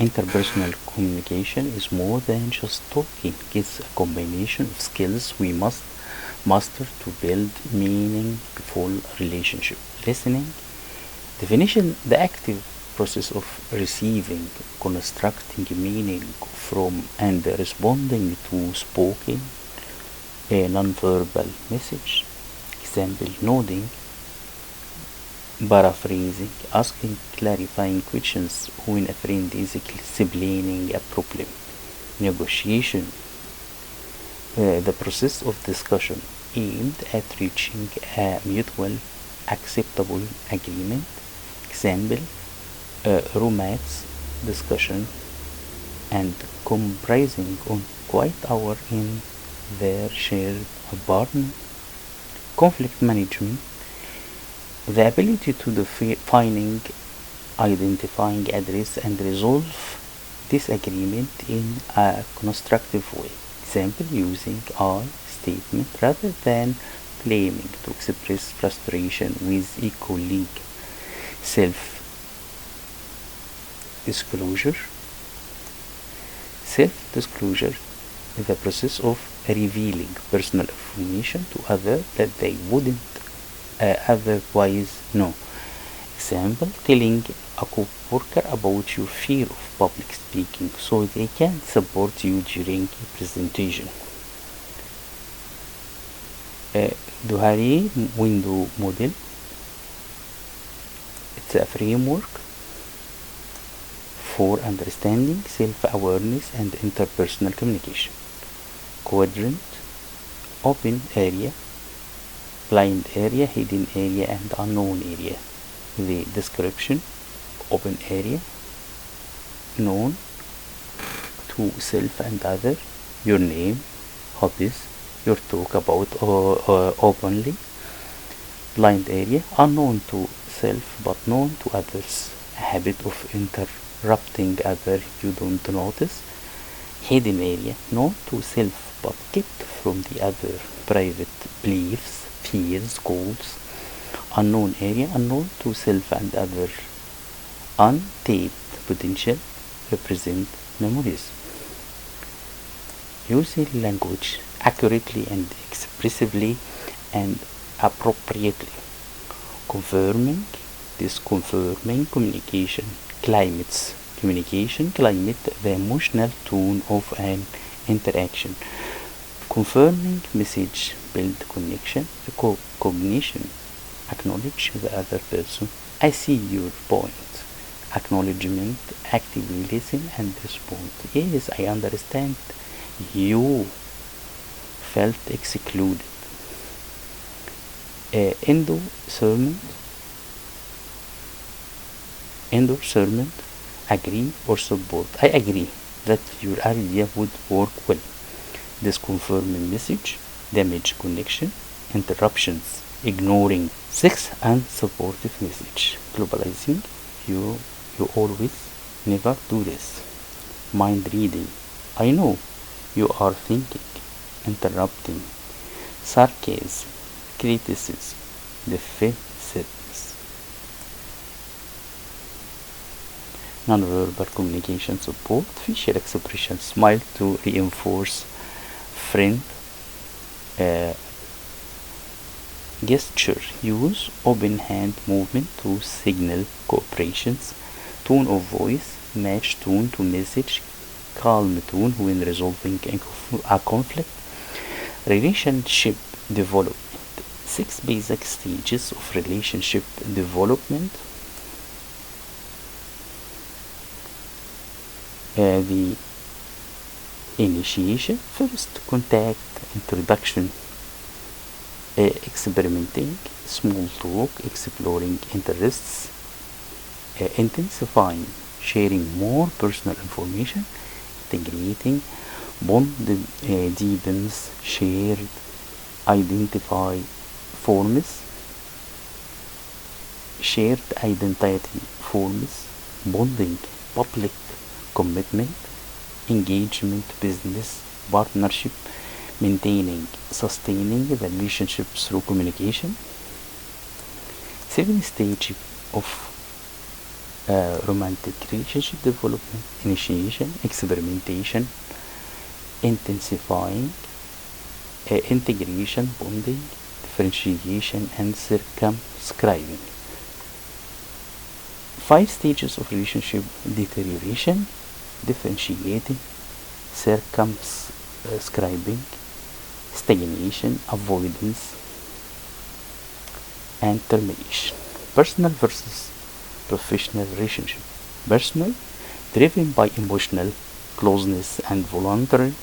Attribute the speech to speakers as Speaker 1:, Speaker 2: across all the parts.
Speaker 1: Interpersonal communication is more than just talking. It's a combination of skills we must master to build meaningful relationship. Listening definition: the active process of receiving, constructing meaning from, and responding to spoken a nonverbal message. Example: nodding, paraphrasing, asking clarifying questions when a friend is explaining a problem. Negotiation, the process of discussion aimed at reaching a mutual acceptable agreement. Example: romance discussion and comprising on quiet hour in their shared apartment. Conflict management, the ability to defining, identifying, address, and resolve disagreement in a constructive way. Example: using I statement rather than blaming to express frustration with a colleague. Self disclosure. Self disclosure is the process of revealing personal information to others that they wouldn't otherwise know. Example: telling a co-worker about your fear of public speaking so they can support you during a presentation. Duhari window model, it's a framework for understanding self-awareness and interpersonal communication. Quadrant: open area, blind area, hidden area, and unknown area. The description: open area, known to self and other, your name, hobbies, your talk about openly. Blind area: unknown to self but known to others, a habit of interrupting other you don't notice. Hidden area: known to self but kept from the other, private beliefs, fears, goals. Unknown area: unknown to self and other, untapped potential, represent memories. Using language accurately and expressively and appropriately. Confirming, disconfirming communication climates. Communication climate, the emotional tone of an interaction. Confirming message, build connection. Recognition, acknowledge the other person. I see your point. Acknowledgement, actively listen and respond. Yes, I understand. You felt excluded. Endorsement, agree or support. I agree that your idea would work well. Disconfirming message, damage connection. Interruptions, ignoring. Six, unsupportive message. Globalizing, you always never do this. Mind reading, I know you are thinking. Interrupting. Sarcasm, criticism, defensiveness. Nonverbal communication support, facial expression, smile to reinforce friend. Gesture, use open hand movement to signal cooperations. Tone of voice, match tone to message, calm tone when resolving a conflict. Relationship development, 6 basic stages of relationship development. The initiation: first contact, introduction, experimenting, small talk, exploring interests, intensifying, sharing more personal information, integrating, bond deepens, shared, identify, forms, shared identity forms, bonding, public commitment, engagement, business, partnership, maintaining, sustaining the relationship through communication. 7 stages of romantic relationship development, initiation, experimentation, intensifying, integration, bonding, differentiation, and circumscribing. 5 stages of relationship deterioration: differentiating, circumscribing, stagnation, avoidance, and termination. Personal versus professional relationship. Personal, driven by emotional closeness and voluntary.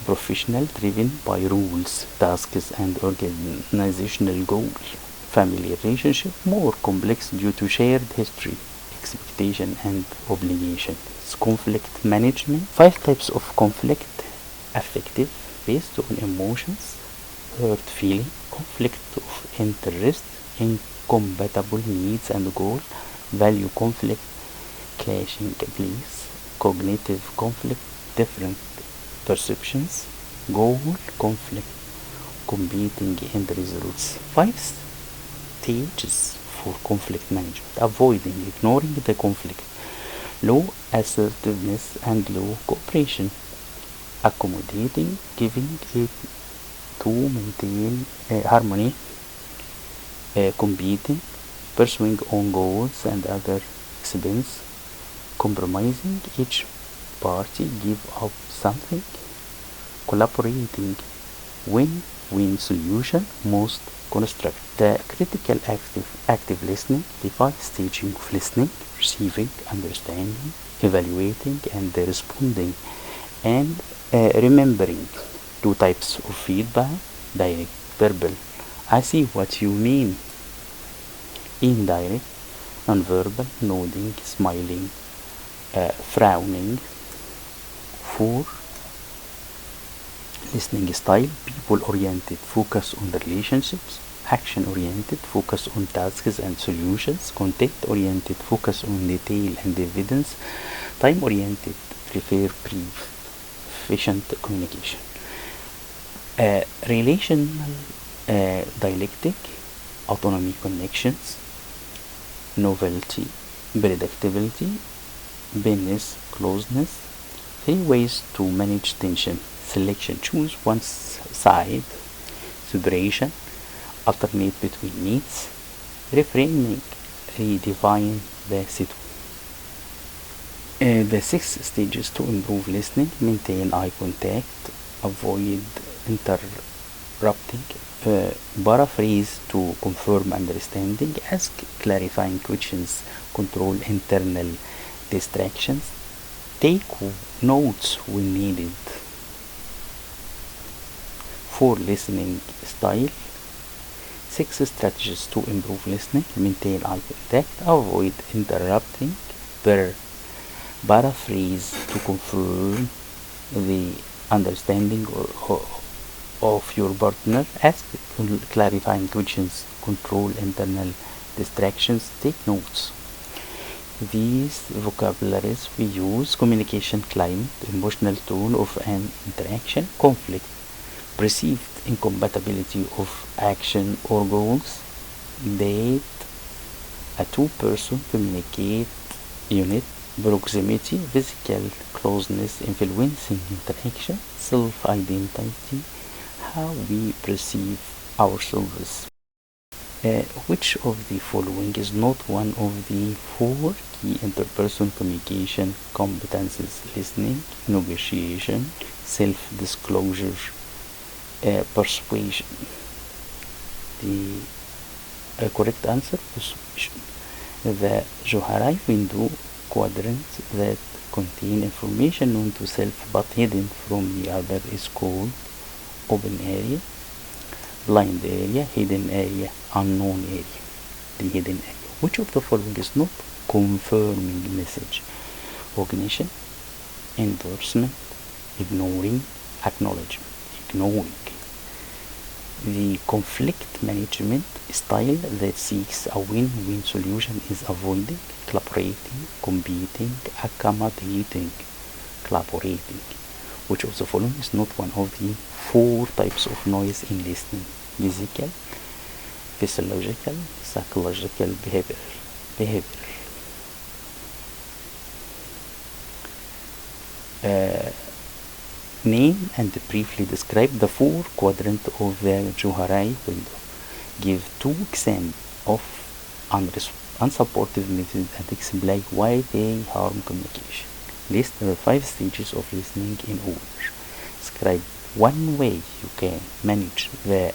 Speaker 1: Professional, driven by rules, tasks, and organizational goals. Family relationship, more complex due to shared history, expectation, and obligation. It's conflict management. 5 types of conflict: affective, based on emotions, hurt feeling, conflict of interest, incompatible needs and goals, value conflict, clashing beliefs, cognitive conflict, different perceptions, goal conflict, competing end results. 5 stages for conflict management: avoiding, ignoring the conflict, low assertiveness and low cooperation, accommodating, giving it to maintain harmony, competing, pursuing own goals and other expense, compromising, each party give up something, collaborating, win-win solution, most constructive. The critical active listening, the 5 staging of listening: receiving, understanding, evaluating, and responding, and remembering. 2 types of feedback: direct, verbal, I see what you mean; indirect, nonverbal, nodding, smiling, frowning. 4 listening style: people oriented, focus on relationships; action oriented, focus on tasks and solutions; content oriented, focus on detail and evidence; time oriented, prefer efficient communication. Relational dialectic: autonomy, connections; novelty, predictability; business, closeness. 3 ways to manage tension: selection, choose one side; separation, alternate between needs; reframing, redefine the situation. The 6 stages to improve listening: maintain eye contact, avoid interrupting, paraphrase to confirm understanding, ask clarifying questions, control internal distractions, take notes when needed. 4 listening style: 6 strategies to improve listening: maintain eye contact, avoid interrupting, paraphrase to confirm the understanding of your partner, ask clarifying questions, control internal distractions, take notes. These vocabularies we use: communication climate, emotional tone of an interaction; conflict, perceived incompatibility of action or goals; date, a 2-person communicate unit; proximity, physical closeness influencing interaction; self-identity, how we perceive ourselves. Which of the following is not one of the 4 key interpersonal communication competences: listening, negotiation, self-disclosure, persuasion? The correct answer: persuasion. The Johari window quadrant that contain information known to self but hidden from the other is called open area, blind area, hidden area, unknown area. The hidden area. Which of the following is not confirming message: recognition, endorsement, ignoring, acknowledgement? Ignoring. The conflict management style that seeks a win-win solution is avoiding, collaborating, competing, accommodating, collaborating. Which of the following is not one of the 4 types of noise in listening: physical, physiological, psychological, behavioral? Name and briefly describe the four quadrants of the Johari window. Give two examples of unsupportive methods and explain why they harm communication. List the 5 stages of listening in order. Describe one way you can manage the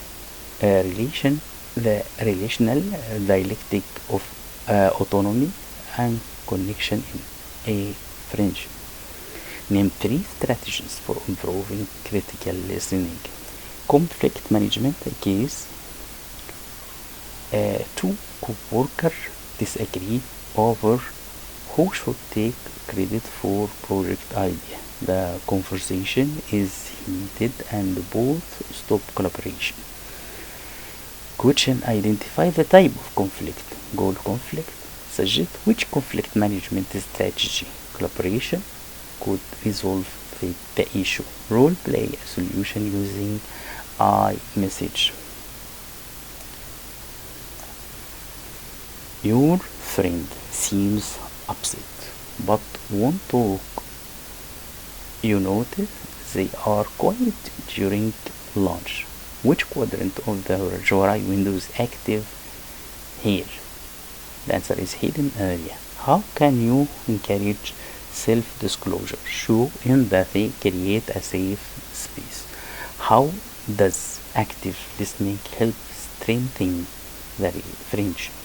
Speaker 1: relational dialectic of autonomy and connection in a friendship. Name 3 strategies for improving critical listening. Conflict management case. Two co-workers disagree over who should take credit for project idea. The conversation is heated and both stop collaboration. Question: identify the type of conflict. Goal conflict. Suggest which conflict management strategy. Collaboration could resolve the issue. Role play a solution using iMessage. Your friend seems upset but won't talk. You notice they are quiet during lunch. Which quadrant of the Jorai window is active here? The answer is hidden area. How can you encourage self-disclosure? Show empathy, create a safe space. How does active listening help strengthen the friendship?